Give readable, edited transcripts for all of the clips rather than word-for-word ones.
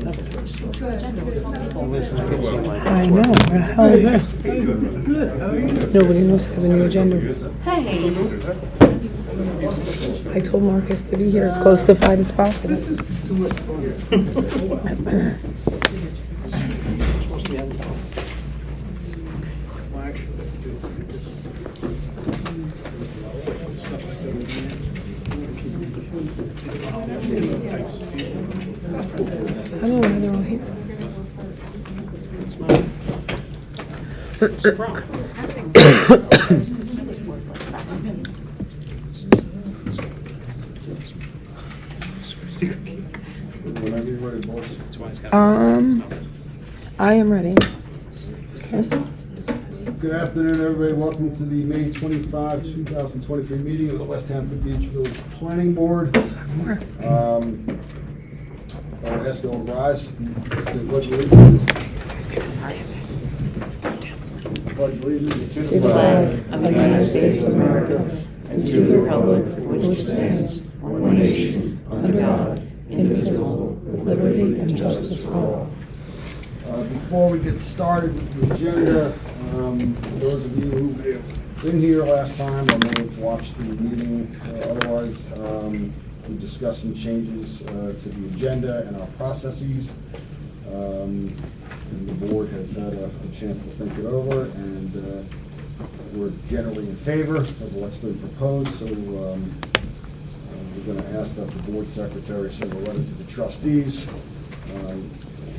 I know, where the hell is that? Nobody knows how the new agenda. Hey. I told Marcus to be here as close to 5 as possible. I don't know why they're all here. Whenever you're ready, boss. I am ready. Yes. Good afternoon, everybody. Welcome to the May 25, 2023 meeting of the West Hampton Beach Village Planning Board. I'll ask you all to rise. Pledge allegiance. Pledge allegiance To the flag of the United States of America and to the republic for which it stands, one nation, under God, indivisible, with liberty and justice for all. Before we get started with the agenda, those of you who have been here last time or may have watched the meeting otherwise, we discussed some changes to the agenda and our processes. And the board has had a chance to think it over, and we're generally in favor of what's been proposed. So we're going to ask that the board secretary send a letter to the trustees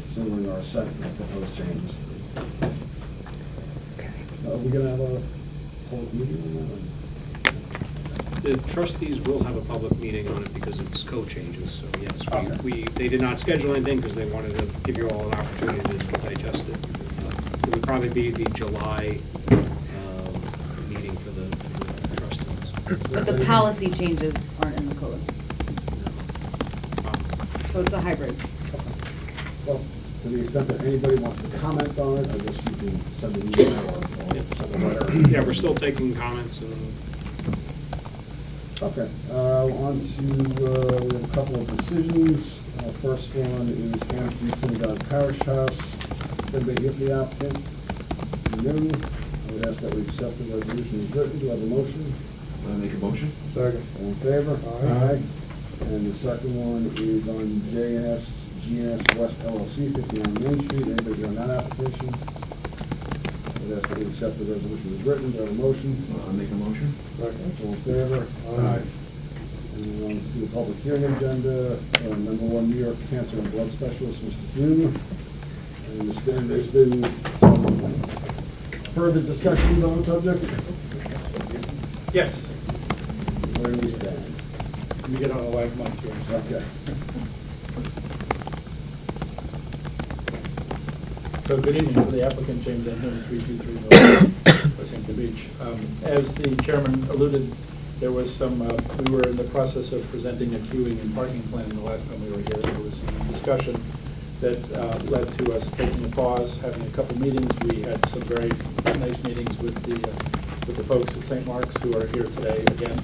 signaling our assent to the proposed changes. Are we going to have a public meeting on that? The trustees will have a public meeting on it because it's code changes, so yes, Okay. they did not schedule anything because they wanted to give you all an opportunity to digest it. It would probably be the July meeting for the trustees. But the policy changes aren't in the code, so it's a hybrid. Well, to the extent that anybody wants to comment on it, I guess you can send an email or send a letter. Yeah, we're still taking comments and Okay, on to, we have a couple of decisions. First one is Hampton Synagogue Parish House. Is anybody here for the applicant? No. I would ask that we accept the resolution as written. Do I have a motion? Make a motion? Second. All in favor? Aye. And the second one is on GNS West LLC, 59 Main Street. Anybody here on that application? I would ask that we accept the resolution as written. Do I have a motion? Make a motion? Second. All in favor? Aye. And on to the public hearing agenda, number 1, New York Cancer and Blood Specialist, Mr. Hume. I understand there's been some further discussions on the subject. Yes, Where do we stand? you get on the live mic here. Okay. So good evening to the applicant, James N. Hume, 323 West Hampton Beach. As the chairman alluded, there was some, we were in the process of presenting a queuing and parking plan the last time we were here. There was some discussion that led to us taking a pause, having a couple meetings. We had some very nice meetings with the folks at St. Mark's who are here today again.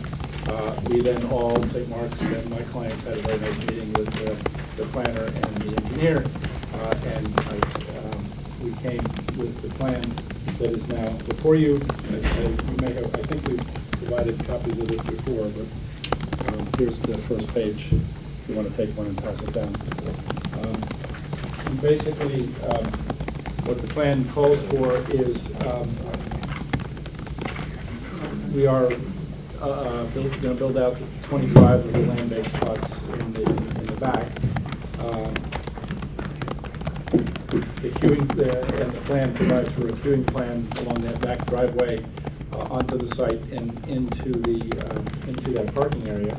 We then all, St. Mark's and my clients, had a very nice meeting with the planner and the engineer. And we came with the plan that is now before you. You may have, I think we provided copies of it before, but here's the first page. If you want to take one and pass it down. Basically, what the plan calls for is we are going to build out 25 of the land-based spots in the back. The queuing and the plan provides for a queuing plan along that back driveway onto the site and into that parking area.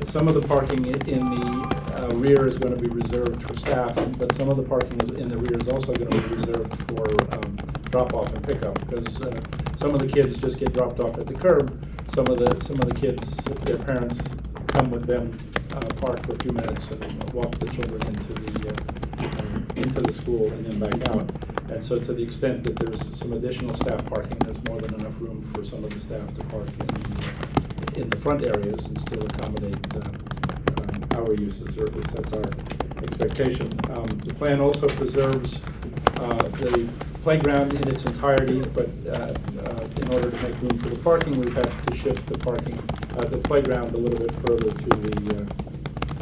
Some of the parking in the rear is going to be reserved for staff, but some of the parking in the rear is also going to be reserved for drop-off and pickup, because some of the kids just get dropped off at the curb. Some of the kids, their parents come with them, park for a few minutes, and walk the children into the school and then back out. And so, to the extent that there's some additional staff parking, there's more than enough room for some of the staff to park in the front areas and still accommodate our uses, or at least that's expectation. The plan also preserves the playground in its entirety, but in order to make room for the parking, we've had to shift the parking, the playground a little bit further to the,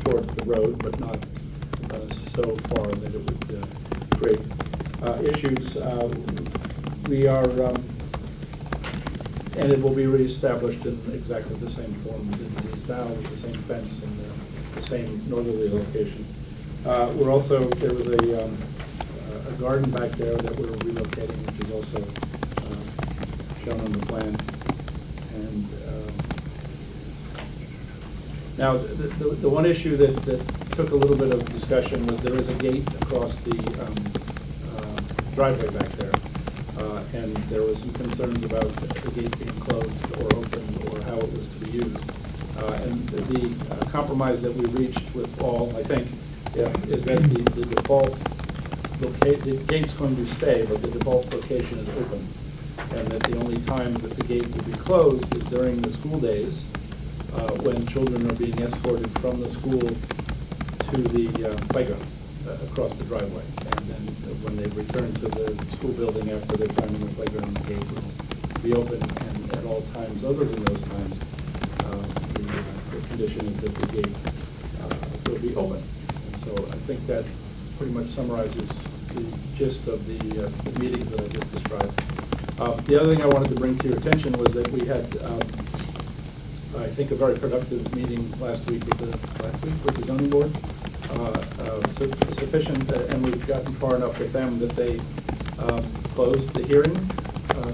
towards the road, but not so far that it would create issues. We are, and it will be reestablished in exactly the same form that it is now, with the same fence and the same northerly location. We're also, there was a garden back there that we're relocating, which is also shown on the plan. And now, the one issue that took a little bit of discussion was there is a gate across the driveway back there. And there was some concerns about the gate being closed or open or how it was to be used. And the compromise that we reached with all, I think, is that the default the gate's going to stay, but the default location is open. And that the only time that the gate will be closed is during the school days, when children are being escorted from the school to the playground across the driveway. And then when they return to the school building after their time in the playground, the gate will be open. And at all times other than those times, the condition is that the gate will be open. And so I think that pretty much summarizes the gist of the meetings that I just described. The other thing I wanted to bring to your attention was that we had, I think, a very productive meeting last week with the zoning board. Sufficient, and we've gotten far enough with them that they closed the hearing,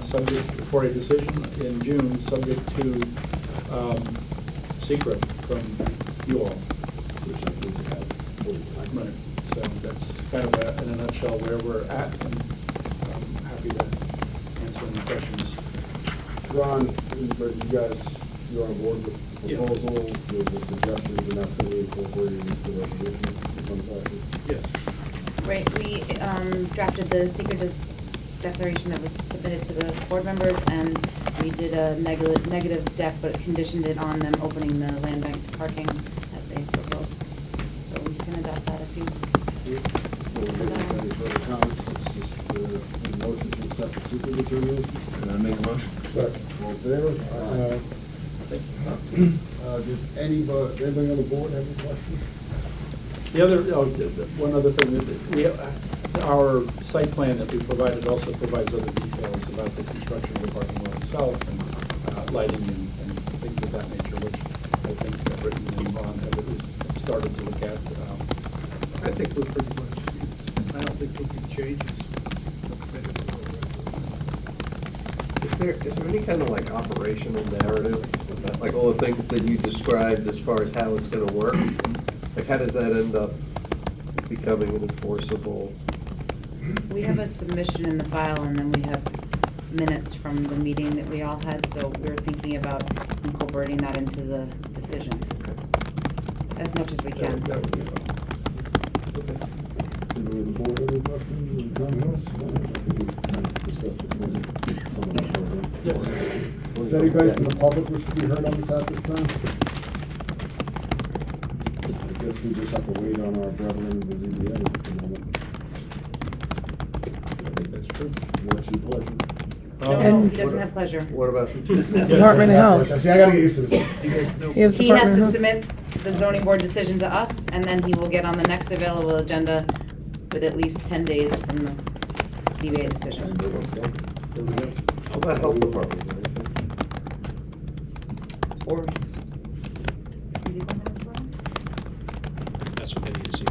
subject for a decision in June, subject to secret from you all. Which I think we have full time. Right. So that's kind of in a nutshell where we're at, and I'm happy to answer any questions. Ron, you guys, you're on board with the proposals, the suggestions, and that's going to be incorporated into the resolution in some fashion? Yes. Right, we drafted the secret declaration that was submitted to the board members, and we did a negative deck, but conditioned it on them opening the land bank to parking as they proposed. So we can adopt that if you. Before we get into any further comments, let's just, a motion to accept the secret determination. Can I make a motion? Second. All in favor? Thank you. Does anybody on the board have any questions? The other, one other thing, that our site plan that we provided also provides other details about the construction of the parking lot itself and lighting and things of that nature, which I think Britton and Ron have at least started to look at. I think we're pretty much, I don't think there'll be changes. Is there any kind of like operational narrative about like all the things that you described as far as how it's gonna work? Like how does that end up becoming an enforceable? We have a submission in the file, and then we have minutes from the meeting that we all had, so we're thinking about incorporating that into the decision as much as we can. That would be fun. Anybody on the board have any questions or comments? I think we've kind of discussed this one. Yes. Does anybody from the public wish to be heard on this at this time? I guess we just have to wait on our brethren in the ZBA at the moment. I think that's true. What's your pleasure? No, he doesn't have pleasure. What about? Department of Health. See, I gotta get used to this. He has He has Department to of Health. submit the zoning board decision to us, and then he will get on the next available agenda with at least 10 days from the CBA decision. Let's go. How about health department? Or his. That's what they need to see.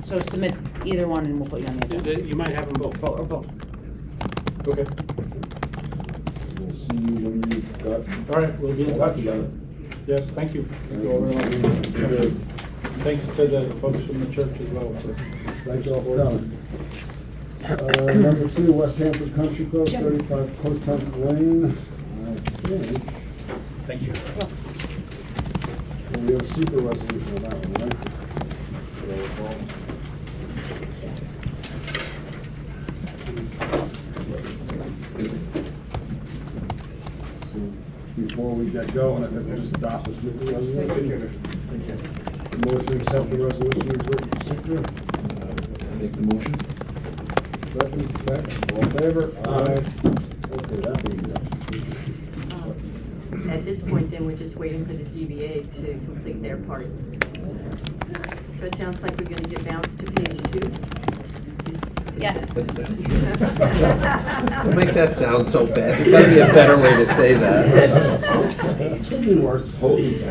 So submit either one, and we'll put you on the agenda. You might have them both. Or both. Okay. We'll see you when you've got. All right, we'll be in touch. Yes, thank you. Thank you all very much. Thanks to the folks from the church as well for. Thank you all for coming. Number 2, West Hampton Country Club, 35 Potomac Lane. I think Thank you. we have a secret resolution on that one, right? Did I recall? So, before we get going, I think we'll just adopt the secret resolution. Motion to accept the resolution as written for signature. Make the motion. Second. All in favor? Aye. Okay, that being done. At this point, then, we're just waiting for the ZBA to complete their part. So it sounds like we're gonna get bounced to page 2? Yes. Don't make that sound so bad. There's gotta be a better way to say that. Could be worse.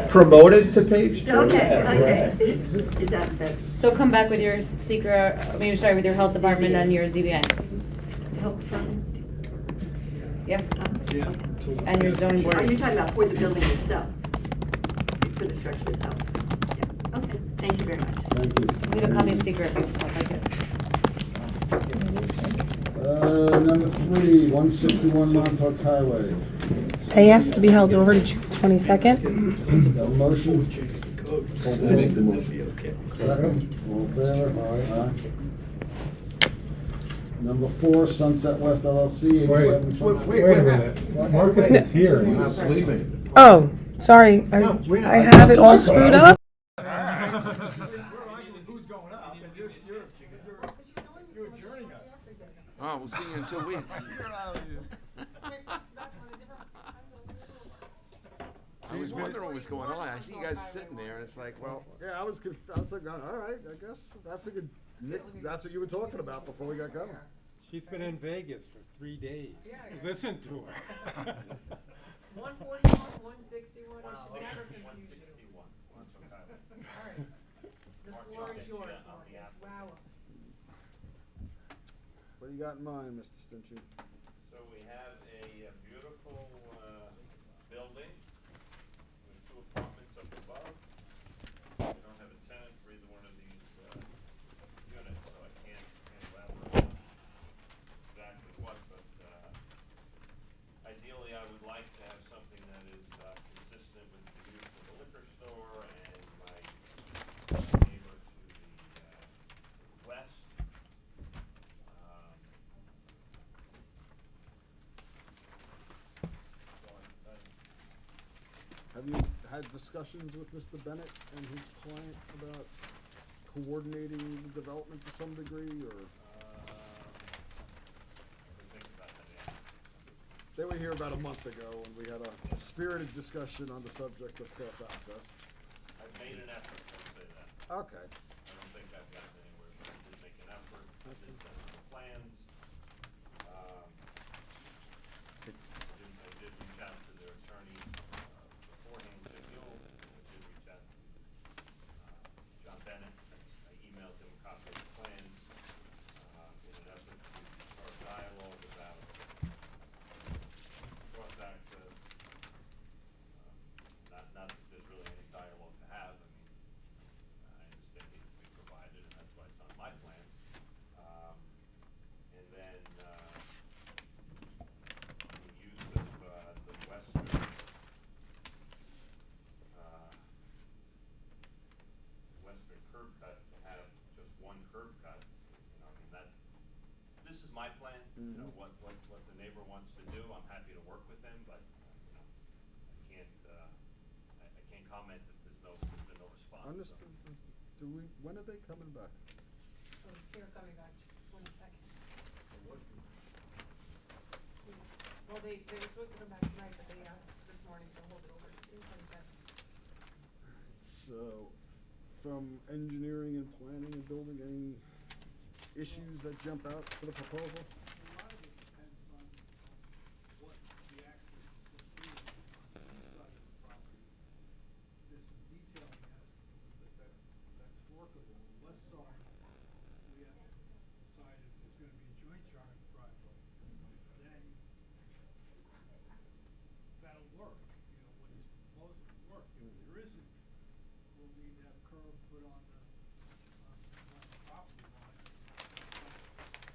Promoted to page 2? Okay. Is that better? So come back with your with your health department and your ZBA. Health department? Yeah, Yeah. and your zoning board. Are you talking about for the building itself? It's for the structure itself? Yeah, okay, thank you very much. Thank you. We have a copy of secret, if you would like it. Number 3, 161 Montauk Highway. I asked to be held over to June 22nd. Got a motion? I make the motion. Second. All in favor? Aye. Number 4, Sunset West LLC, 87 Sunset. Wait a minute. Marcus is here. He was sleeping. Oh, sorry. I have it all screwed up. Who's going up? And you're adjourning us. Oh, we'll see you in 2 weeks. I was wondering what was going on. I see you guys sitting there, and it's like, well, Yeah, I was like, all right, I guess. I figured, Nick, that's what you were talking about before we got going. She's been in Vegas for 3 days. Listen to her. 141, 161, or never confusion. The floor is yours, Marcus. Wow. What do you got in mind, Mr. Stinchey? So we have a beautiful building with 2 apartments up above. We don't have a tenant for either one of these units, so I can't elaborate on exactly what, but ideally I would like to have something that is consistent with the use of the liquor store and my neighbor to the west. Have you had discussions with Mr. Bennett and his client about coordinating the development to some degree, or? They were here about a month ago, and we had a spirited discussion on the subject of cross-access. I've made an effort, let's say that. Okay. I don't think I've gotten anywhere, but I did make an effort, I did send them the plans. I did reach out to their attorney beforehand, Jim Yule. I did reach out to John Bennett. I emailed him a copy of the plans in an effort to start dialogue about cross-access. Not that there's really any dialogue to have. I mean, I understand it needs to be provided, and that's why it's on my plan. And then the use of the western curb cut to have just one curb cut. You know, I mean, this is my plan. You know, what the neighbor wants to do, I'm happy to work with him, but you know, I can't comment if there's no response. Understood. When are they coming back? Oh, they're coming back 22nd. Well, they were supposed to come back tonight, but they asked this morning to hold it over to June 27th. So, from engineering and planning and building, any issues that jump out for the proposal? A lot of it depends on what the access will be on the east side of the property. There's some detailing has to do with it that's workable. The west side, we have to decide if there's gonna be a joint driveway. Then that'll work, you know, what he's proposing will work. If there isn't, we'll need to have curb put on the property line.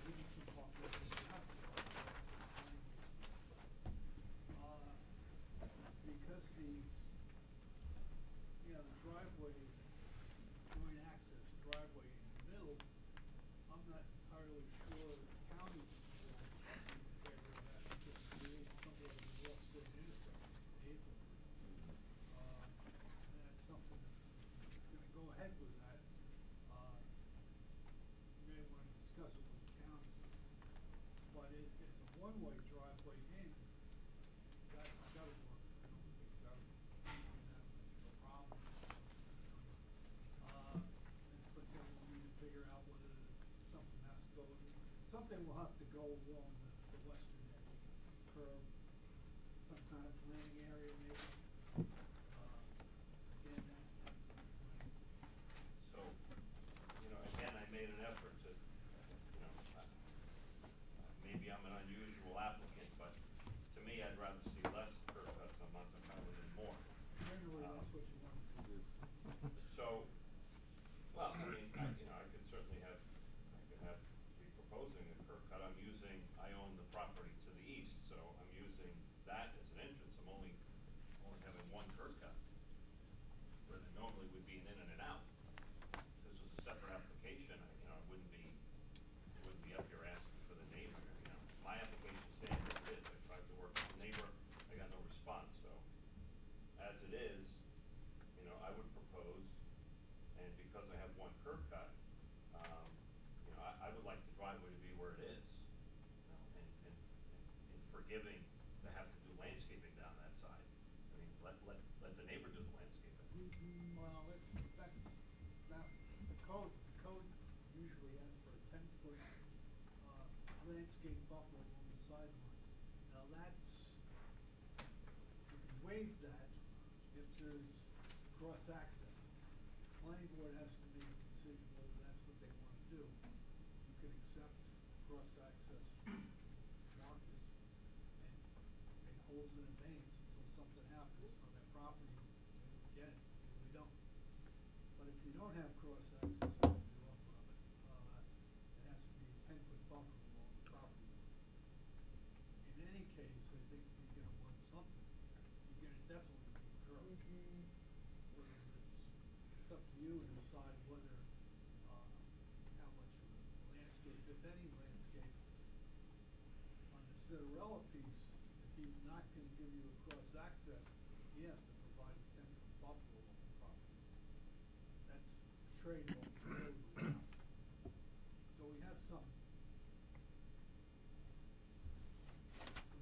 Maybe some population out there. Because these, you know, the driveway, joint access driveway in the middle, I'm not entirely sure the county will be in favor of that, because create somewhere in the offset intersection, Hazel. And that's something that's gonna go ahead. type of that, you may wanna discuss it with the county. But it's a one-way driveway in, that'll work, I don't think that'll be that much of a problem. But then we'll need to figure out whether something has to go, something will have to go along the western edge of the curve, some kind of planting area maybe. Again, that's in the plan. So, you know, again, I made an effort to, you know, maybe I'm an unusual applicant, but to me, I'd rather see less curb cuts on Montecarlo than more. Generally, that's what you want to do. So, well, I mean, you know, I could certainly have, be proposing a curb cut. I own the property to the east, so I'm using that as an entrance. I'm only having one curb cut, where there normally would be an in and an out. If this was a separate application, you know, I wouldn't be up here asking for the neighbor, you know. My application stands as it is. I tried to work with the neighbor, I got no response, so as it is, you know, I would propose, and because I have one curb cut, you know, I would like the driveway to be where it is, you know, and forgiving to have to do landscaping down that side. I mean, let the neighbor do the landscaping. Well, the code usually asks for a 10-foot, landscape buffer along the sidelines. Now you can waive that if there's cross-access. Planning board has to make a decision whether that's what they wanna do. You can accept cross-access Marcus and holds in abeyance until something happens on that property. Maybe we get it, maybe we don't. But if you don't have cross-access, you can do up of it. It has to be a 10-foot buffer along the property line. In any case, I think you're gonna want something. You're gonna definitely need curb. Whether it's up to you to decide whether, how much of a landscape, if any landscape. On the Citarella piece, if he's not gonna give you a cross-access, he has to provide a 10-foot buffer along the property. That's the trade-off the code allows. So we have some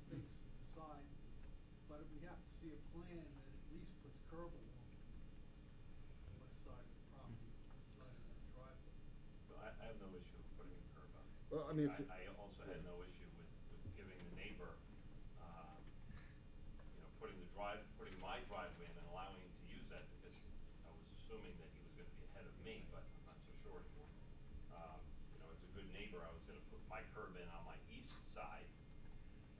things to decide, but we have to see a plan that at least puts curb along the west side of the property, west side of that driveway. But I have no issue with putting a curb up. Well, I mean, if I also had no issue with giving the neighbor, you know, putting my driveway in and allowing him to use that, because I was assuming that he was gonna be ahead of me, but I'm not so sure anymore. You know, as a good neighbor, I was gonna put my curb in on my east side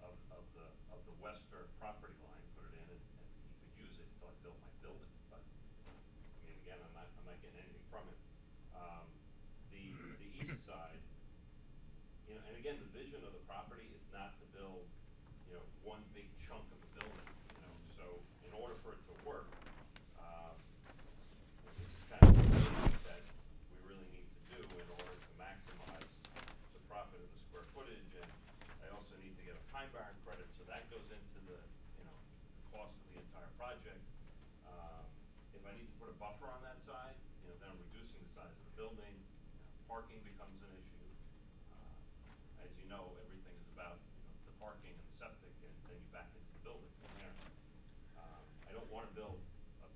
of the western property line, put it in, and he could use it until I built my building, but, I mean, again, I'm not getting anything from it. The east side, you know, and again, the vision of the property is not to build, you know, one big chunk of a building, you know, so in order for it to work, this is kind of the thing that we really need to do in order to maximize the profit of the square footage, and I also need to get a Pine Barren credit, so that goes into the, you know, the cost of the entire project. If I need to put a buffer on that side, you know, then I'm reducing the size of the building, you know, parking becomes an issue. As you know, everything is about, you know, the parking and the septic, and then you back into the building from there. I don't wanna build a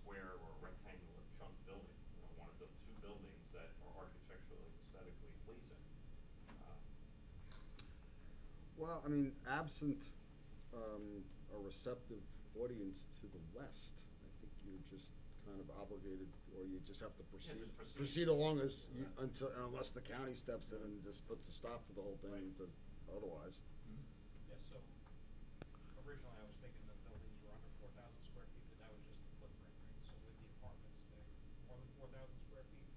square or a rectangular chunk building. You know, I wanna build two buildings that are architecturally, aesthetically pleasing. Well, I mean, absent a receptive audience to the west, I think you're just kind of obligated, or you just have to proceed. just Proceed along as, unless the county steps in and just puts a stop to the whole thing and says otherwise. Yeah, so originally I was thinking the buildings were under 4,000 square feet, but that was just the footprint, right? So with the apartments, they're more than 4,000 square feet?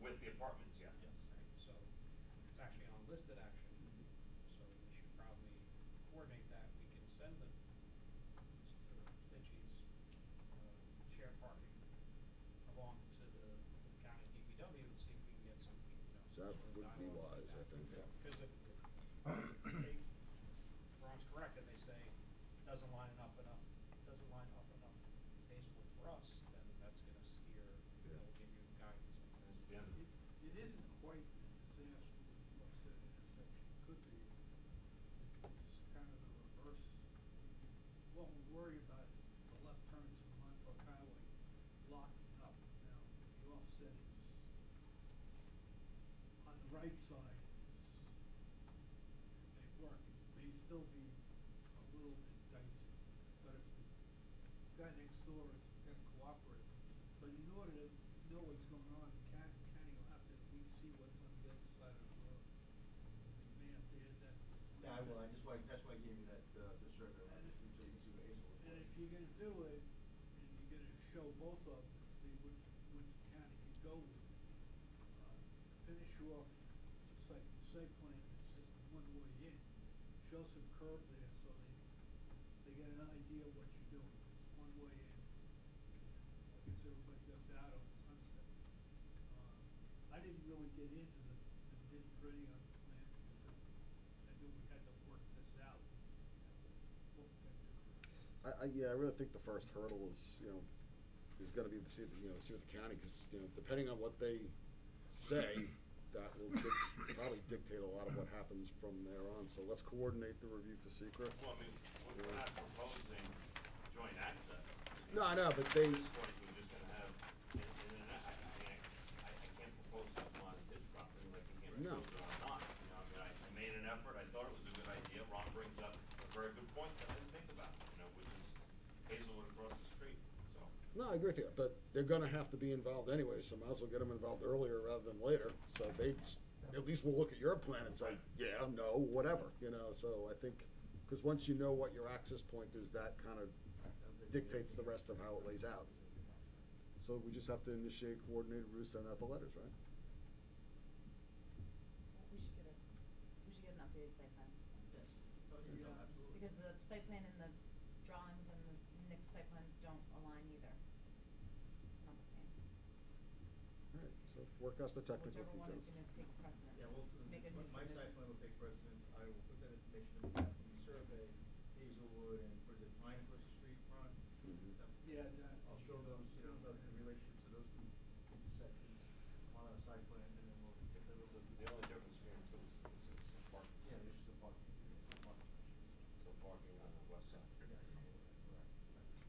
With the apartments, yeah. Yes. Right, so it's actually an unlisted action, so we should probably coordinate that. We can send them Mr. Stitchie's shared parking along to the county DPW and see if we can get some, you know, some That sort of would be dialogue wise, with I that. think. Because if Ron's correct, and they say doesn't line up enough feasible for us, then that's gonna steer Yeah. said it's, on the right side, it may work. It may still be a little bit dicey, but if the guy next door is gonna cooperate, but in order to know what's going on, Kenny will have to at least see what's on the other side of the road. You may have to add that. Yeah, I will, that's why I gave you that, the survey, And so you can see what Hazel was. And if you're gonna do it, and you're gonna show both of them, and see which the county can go with, finish off the site plan, it's just a one-way in. Show some curve there, so they get an idea of what you're doing, it's one way in. I guess everybody goes out on Sunset. I didn't really get into the nitty-gritty on the plan, because I knew we had to work this out. Yeah, I really think the first hurdle is, is gonna be to see what the county, because, depending on what they say, that will probably dictate a lot of what happens from there on. So let's coordinate the review for secret. Well, I mean, we're not proposing joint access. No, I know, but they, At this point, we're just gonna have, I can't propose something on his property like he can't No. propose it on mine. I made an effort, I thought it was a good idea. Ron brings up a very good point that I didn't think about, which is Hazelwood across the street, so. no, I agree with you, but they're gonna have to be involved anyway, so might as well get them involved earlier rather than later. So they, at least will look at your plan and say, yeah, no, whatever, so I think, because once you know what your access point is, that kind of dictates the rest of how it lays out. So we just have to initiate coordinated review, send out the letters, right? We should get an updated site plan. Yes. Absolutely. Because the site plan and the drawings and the next site plan don't align either. Not the same. All right, so work out the technical Whichever one is details. gonna take precedence. Yeah, well, Make a new my submission. site plan will take precedence, I will put that information in the map from the survey, Hazelwood, and what is it, Pinehurst Street, Ron? Mhm. Yeah, that. I'll show those, the relationships of those two intersections on our site plan, and then we'll get that over. The only difference between the two is parking. Yeah, there's just a parking, it's a parking question. So parking on the west side. Yes, correct.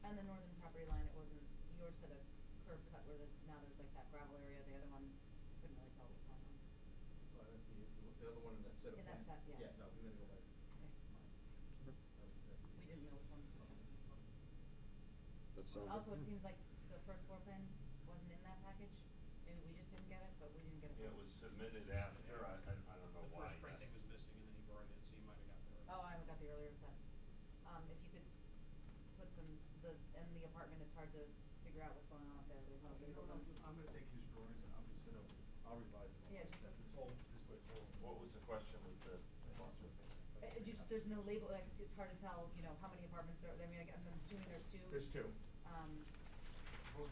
And the northern property line, it wasn't, yours had a curb cut where now there's like that gravel area, the other one, couldn't really tell what was going on. Well, the other one in that set of In that plans. set, yeah. Yeah, no, we're gonna go back. Okay. We didn't know which one. That sounds. Also, it seems like the first floor plan wasn't in that package, maybe we just didn't get it, but we didn't get it. Yeah, it was submitted after, I don't know The why. first printing was missing, and then he brought it in, so you might have got there. Oh, I got the earlier set. If you could put in the apartment, it's hard to figure out what's going on up there, there's no You know label. what, I'm gonna take his drawings and I'm just gonna, I'll revise it. Yeah, just- It's all, this way, it's all. What was the question with the apartment? There's no label, like, it's hard to tell, how many apartments there, I mean, I'm assuming there's two. There's two.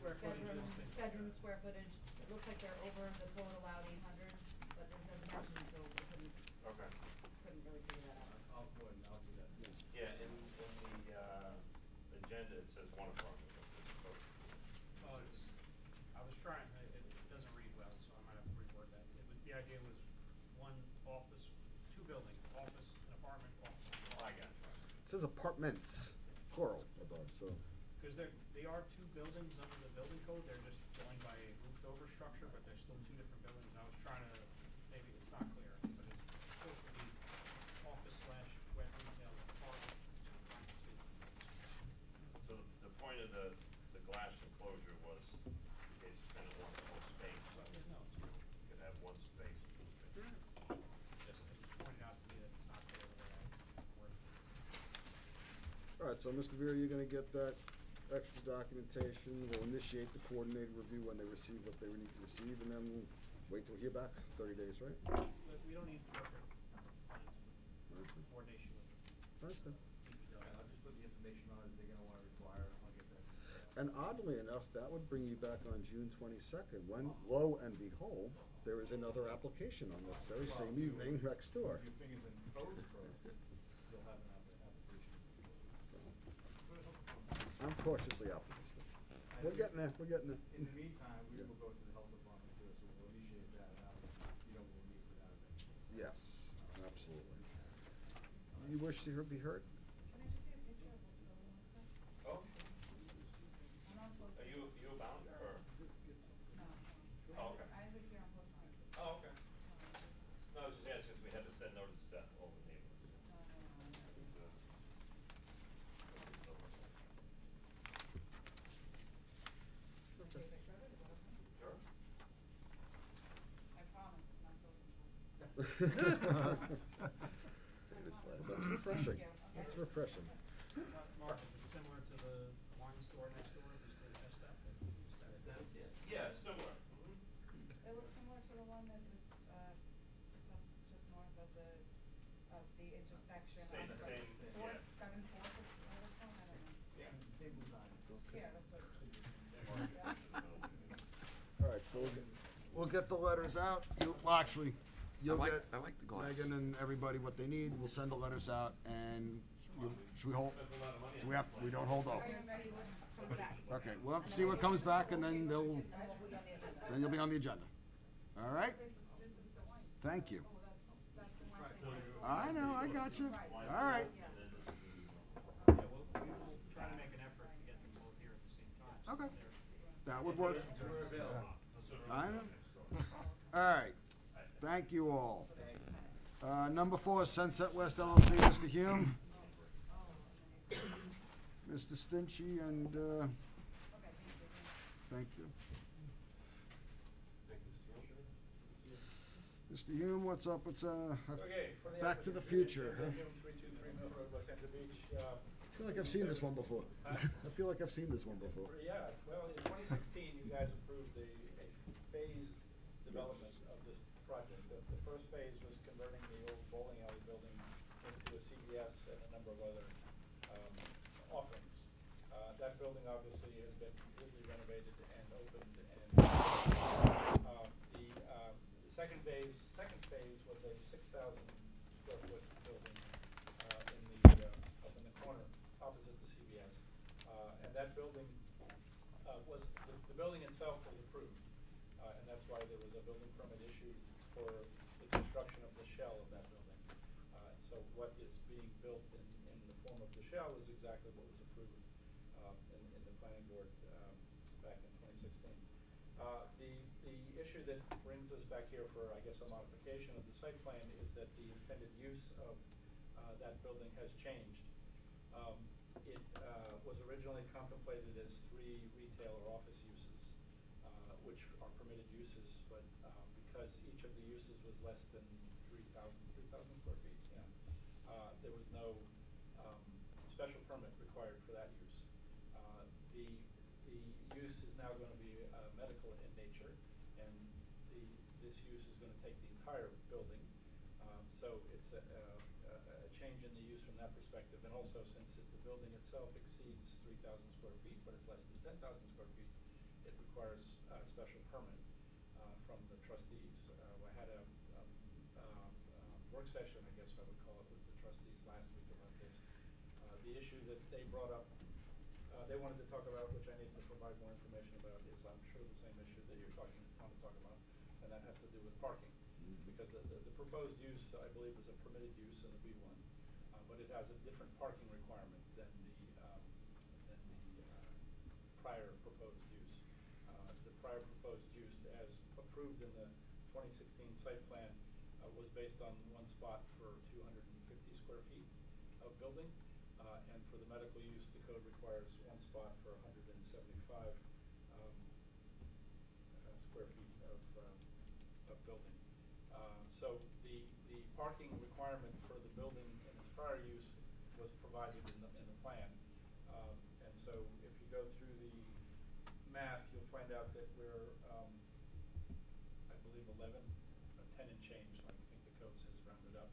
Square footage is the- Bedrooms, square footage, it looks like they're over the code allowed 800, but there's no dimension, so we Okay. couldn't really figure that out. I'll go ahead and I'll do that. Yeah, in the agenda, it says one apartment. Well, I was trying, it doesn't read well, so I might have to reword that. The idea was one office, two buildings, office, an apartment, office. Oh, I got it. It says apartments, plural above, so. Because they are two buildings under the building code, they're just joined by a roofed over structure, but they're still two different buildings. I was trying to, maybe it's not clear, but it's supposed to be office/wet retail apartment. So the point of the glass enclosure was in case the tenant wants the whole space, so No, it's true. you could have one space, two spaces. Just it pointed out to me that it's not clear the way I worded it. All right, so Mr. Vera, you're gonna get that extra documentation, we'll initiate the coordinated review when they receive what they need to receive, and then we'll wait till we hear back, 30 days, right? But we don't need to work on Nice. coordination with Nice then. Yeah, I'll just put the information on it, they're gonna wanna require, I'll get that. And oddly enough, that would bring you back on June 22nd, when, lo and behold, there is another application on this very same evening next door. If your fingers and toes crossed, you'll have an application. I'm cautiously optimistic. We're getting there, we're getting there. In the meantime, we Yeah. will go to the health department too, so we'll initiate that, we'll meet for that eventually. Yes, absolutely. You wish to be heard? Can I just get a picture of what's going on stuff? Oh, are you a bounder or? No. That's refreshing. That's refreshing. Mark, is it similar to the wine store next door, just the S-Step? Yeah, similar. Mhm. It looks similar to the one that is, it's up just north of the intersection. Same- on same, Fourth, yeah. 7/4 is what it's called, I don't know. Same design. Yeah, that's what. All right, so we'll get the letters out. Well, actually, you'll get I like the glass. Megan and everybody what they need. We'll send the letters out, and should we hold? Spent a lot of money on We have. this We place. don't hold up. We're gonna see what comes back. Okay, we'll have to see what comes back, and then they'll. And then we'll be on the agenda. Then you'll be on the agenda. All right. This is the one. Thank you. Oh, that's the one. I know. I got you. All right. Yeah, we'll try to make an effort to get them both here at the same time. so Okay. they're- That would work. We're available. I know. All right. Thank you all. Number 4 is Sunset West LLC, Mr. Hume. Mr. Stinchey and, thank you. Mr. Hume, what's up? What's, Okay, for the Back to the applicant, Future, huh? 323 Mill Road, West Hampton Beach. I feel like I've seen this one before. I feel like I've seen this one before. Yeah, well, in 2016, you guys approved a phased development of this project. The first phase was converting the old bowling alley building into a CVS and a number of other offerings. That building obviously has been completely renovated and opened, and the second phase was a 6,000 square foot building up in the corner opposite the CVS. And that building the building itself was approved. And that's why there was a building permit issued for the construction of the shell of that building. So what is being built in the form of the shell is exactly what was approved in the planning board back in 2016. The issue that brings us back here for, I guess, a modification of the site plan is that the intended use of that building has changed. It was originally contemplated as 3 retail or office uses, which are permitted uses, but because each of the uses was less than 3,000 square feet, there was no special permit required for that use. The use is now going to be medical in nature, and this use is going to take the entire building. So it's a change in the use from that perspective, and also since the building itself exceeds 3,000 square feet, but it's less than 10,000 square feet, it requires a special permit from the trustees. I had a work session, I guess I would call it, with the trustees last week about this. The issue that they brought up, they wanted to talk about, which I need to provide more information about, is I'm sure the same issue that you're want to talk about, and that has to do with parking. Because the proposed use, I believe, is a permitted use in the B1, but it has a different parking requirement than the prior proposed use. The prior proposed use, as approved in the 2016 site plan, was based on 1 spot for 250 square feet of building, and for the medical use, the code requires 1 spot for 175 square feet of building. So the parking requirement for the building in its prior use was provided in the plan. And so if you go through the math, you'll find out that we're, I believe, 10 and change, I think the code says rounded up.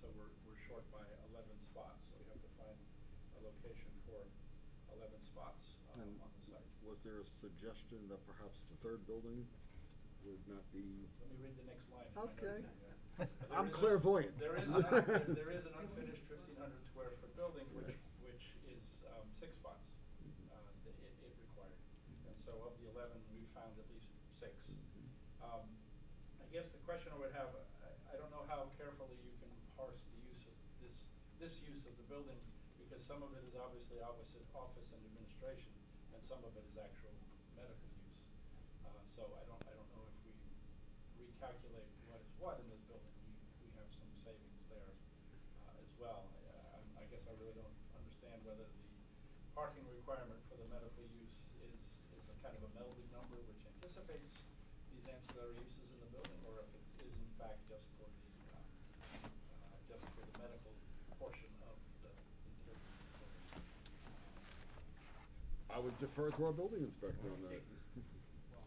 So we're short by 11 spots, so we have to find a location for 11 spots on the site. Was there a suggestion that perhaps the 3rd building would not be? Let me read the next line. Okay. There I'm is clairvoyant. There is an unfinished 1,500 square foot building, which is 6 spots it required. And so of the 11, we found at least 6. I guess the question I would have, I don't know how carefully you can parse the use of this use of the building, because some of it is obviously office and administration, and some of it is actual medical use. So I don't know if we recalculate what is what in this building. We have some savings there as well. I guess I really don't understand whether the parking requirement for the medical use is a kind of a melded number which anticipates these ancillary uses in the building, or if it is in fact back just for the medical portion of the interior. I would defer to our building inspector on that. Well,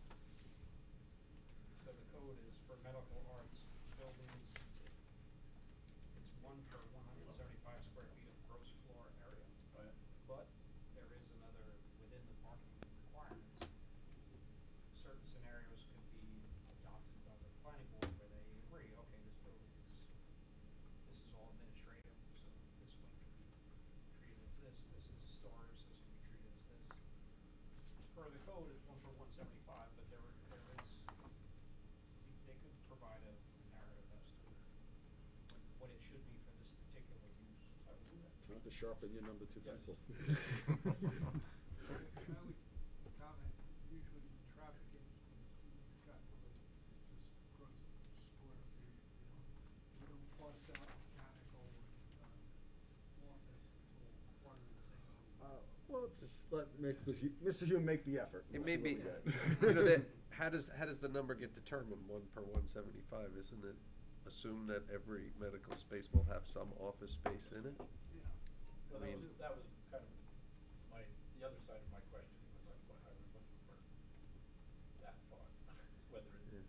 so the code is for medical arts buildings, it's 1 per 175 square feet of gross floor area. Right. But there is another, within the parking requirements, certain scenarios could be adopted by the planning board where they agree, okay, this building this is all administrative, so this wing could be treated as this is storage, this can be treated as this. Per the code, it's 1 per 175, but there is, they could provide a narrative as to what it should be for this particular use. I would do that. Time to sharpen your number 2 Yes. pencil. I would comment, usually the traffic engineers calculate just gross square feet, you don't parse out mechanical and office, it's all part of the same. Well, let Mr. Hume make the effort. It We'll may see be, what you we know, get. how does the number get determined, 1 per 175? Isn't it assumed that every medical space will have some office space in it? Yeah. Well, I mean- that was kind of the other side of my question, was like, what I was looking for that thought,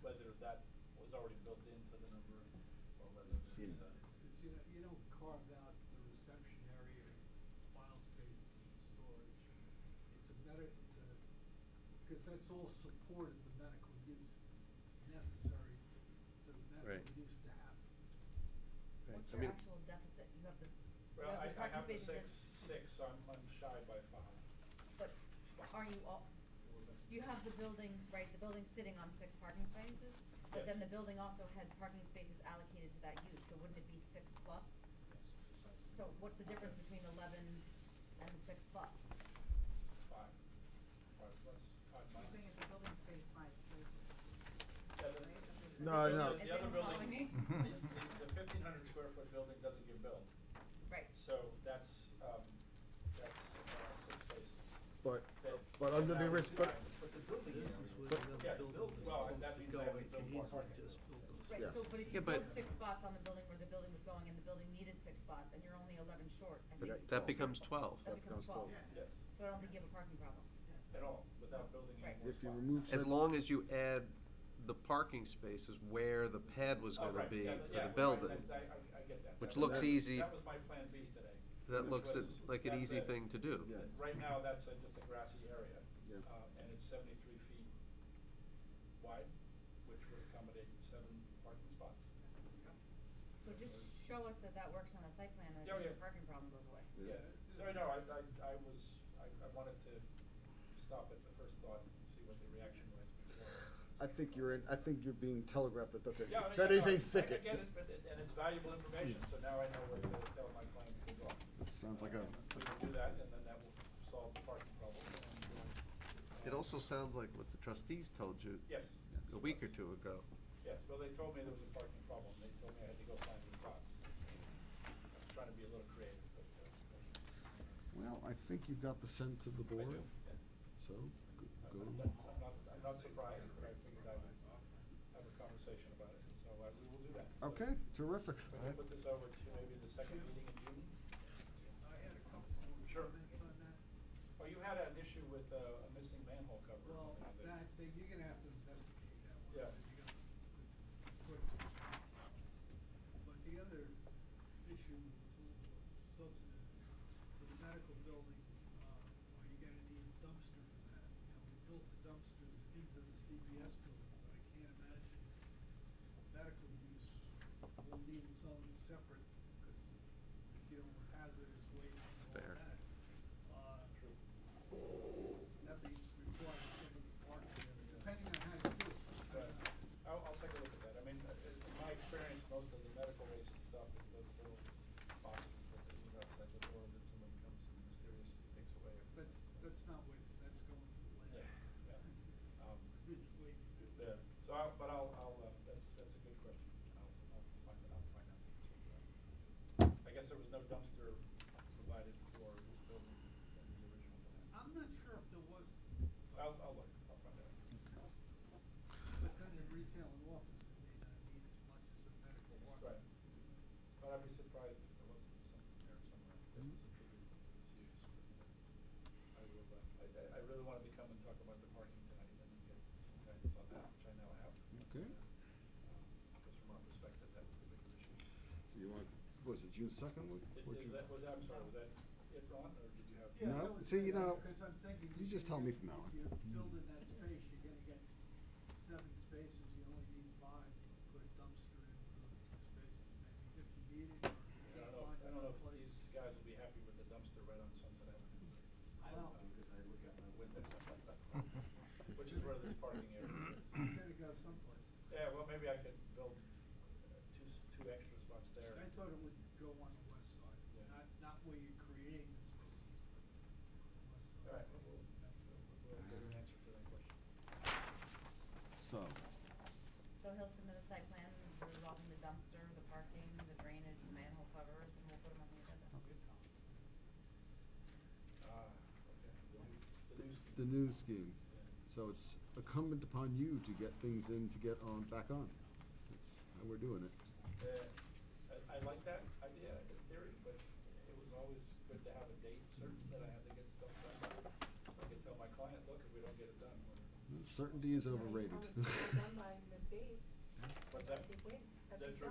whether that was already built into the number, or whether it's, See. Because you don't carve out the reception area, file spaces and storage. Because that's all supported the medical use, it's necessary for the medical Right. use to happen. What's I your mean- actual deficit? You have the, well, I parking have the spaces six, so I'm shy by 5. but are you all, you have the building, right, the building's sitting on 6 parking spaces, but Yes. then the building also had parking spaces allocated to that use, so wouldn't it be 6 plus? Yes, precisely. So what's the difference between 11 and 6 plus? 5 plus, 5 You're minus. saying is the building space 5 spaces. Yeah, the- Right? No, no. Is The other anyone following building, me? the 1,500 square foot building doesn't get billed. Right. So that's 6 spaces. But That- under the that was original, fine. But the building is, yes, well, that means I have to build more parking. Right, Yeah. so, but if Yeah, you but- build 6 spots on the building where the building was going and the building needed 6 spots and you're only 11 short, I But think. That becomes 12. That becomes 12. Yes, So I don't think you have a parking problem. at all, without building any Right. more if you spots. remove. As said- long as you add the parking spaces where the pad was Oh, gonna right, be yeah, for yeah, the right, building. I get that. Which That- looks that- easy. That was my plan B today. That which looks was- like an that's easy thing to do. Yeah. Right now, that's just a grassy area. Yeah. And it's 73 feet wide, which would accommodate 7 parking spots. So just show us that that works on a site plan and Yeah, then the yeah. parking problem goes away. Yeah, no, I wanted to stop at the first thought and see what the reaction was before. I think you're being telegraphed that that's Yeah, I mean, that yeah, is no, a I thicket. get it, and it's valuable information, so now I know where to tell my clients to go. It sounds like a. We can do that, and then that will solve the parking problem. It also sounds like what the trustees told you Yes. a week or 2 ago. Yes, well, they told me there was a parking problem. They told me I had to go find the spots. I was trying to be a little creative, but. Well, I think you've got the sense of the I board, do, yeah. so go. I'm not surprised, but I figured I would have a conversation about it, so we will do that. Okay, terrific. So we'll put this over to maybe the second meeting in June? I had a couple more Sure. comments on that. Oh, you had an issue with a missing manhole cover. Well, that thing, you're gonna have to investigate that one. Yeah. But the other issue was a little more substantive. For the medical building, where you're gonna need a dumpster for that. You know, we built the dumpsters into the CBS building, but I can't imagine medical use will need its own separate, because you're dealing with hazardous waste and all fair. that. That may require some of the parking, depending on how you do it. But I'll take a look at that. I mean, in my experience, most of the medical waste stuff is those little boxes that they leave outside the door that somebody comes and mysteriously takes away. That's not waste, that's going to the land. Yeah, yeah. It's waste. Yeah, so that's a good question. I'll find out the answer to that. I guess there was no dumpster provided for this building in the original plan. I'm not sure if there was, I'll look, I'll find out. but then in retail and office, it may not need as much as plans on that, which I now have. Okay. Because from our perspective, that was the big issue. So you want, was it June 2nd? I'm sorry, was that it, Ron, or did you have? Yeah, No, that was see, it, you know, because I'm thinking you just tell me from now on. If you're building that space, you're gonna get 7 spaces, you only need 5, put a dumpster in for those 2 spaces, maybe if you need it, or you I can't don't know, find I don't know another if place. these guys will be happy with the dumpster right on Sunset Avenue. I know. Because I look out my window, which is where this parking area is. You gotta go someplace. Yeah, well, maybe I could build two extra spots there. I thought it would go on the west side, Yeah. not where you're creating the space. West side. All right, we'll get an answer to that question. So, So he'll submit a site plan involving the dumpster, the parking, the drainage, the manhole covers, and we'll put them on the agenda. Okay. The new scheme. the new scheme. So it's incumbent upon you to get things in to get on, back on. That's how we're doing it. I like that idea in theory, but it was always good to have a date certain that I had to get stuff done. I could tell my client, look, if we don't get it done, we're. Certainty is overrated. Done by Ms. Dave. What's that? Keep waiting. That's Is what that you true?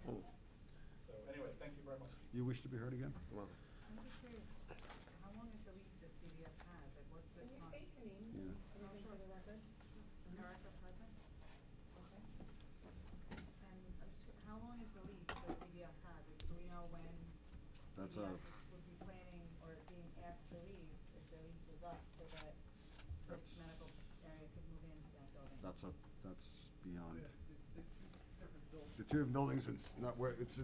tell them. So anyway, thank you very much. You wish to be heard again? I'm just curious, how long is the lease that CVS has? Like, what's the Can you time? state your name? Yeah. Anything for the record? Erica Pleasant? Okay. And I'm just, how long is the lease that CVS has? Like, do we know when That's CVS would be planning or being asked to leave if their lease was up so that That's- this medical area could move into that building? That's beyond. Yeah, the different buildings. The two different buildings, it's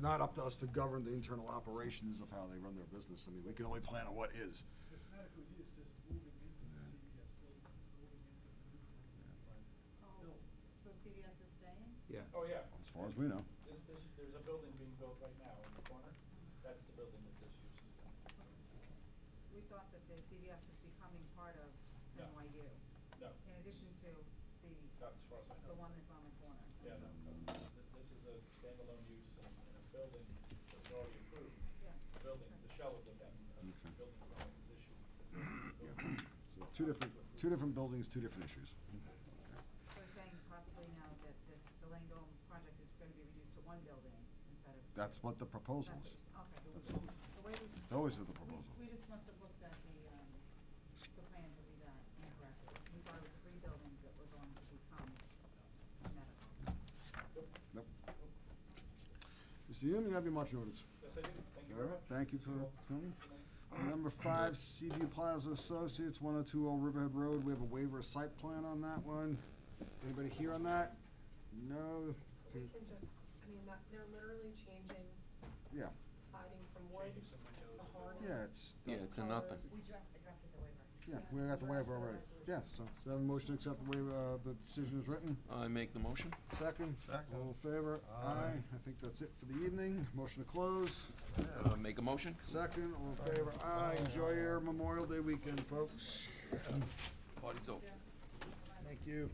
not up to us to govern the internal operations of how they run their business. I mean, we can only plan on what is. This medical use is moving into the CVS building, moving into the new Oh, building. so CVS is staying? Yeah. Oh, yeah. As far as we know. There's a building being built right now in the corner. That's the building that this use is in. We thought that the CVS was becoming part of No. NYU. No. In addition to Not as far as I know. the one that's on the corner. Yeah, no. This is a standalone use in a building that's already approved. Yeah. The building, the shell of the Okay. building permit is issued. So two different buildings, two different issues. So we're saying possibly now that the Langdon project is gonna be reduced to one building instead of. That's what the proposal is. Okay. That's- The way we- It's always with the proposal. We just must have looked at the plans that we got incorrectly. We thought it was 3 buildings that were going to become medical. Nope. Mr. Hume, you have your March notice. Yes, I do. Thank you All very right, much. thank you for coming. Number 5, Seaview Plaza Associates, 102 Old Riverhead Road. We have a waiver of site plan on that one. Anybody here on that? No? We can just, I mean, they're literally changing Yeah. siding from wood Changing some windows. to hardy. Yeah, it's. We drafted the waiver. Yeah, we got the waiver already. Yeah, so we have a motion to accept the waiver, the decision is written. I make the motion. Second? All in favor? Aye. I think that's it for the evening. Motion to close. Make a motion. Second, all in favor? Aye. Enjoy your Memorial Day weekend, folks. Party's over. Thank you.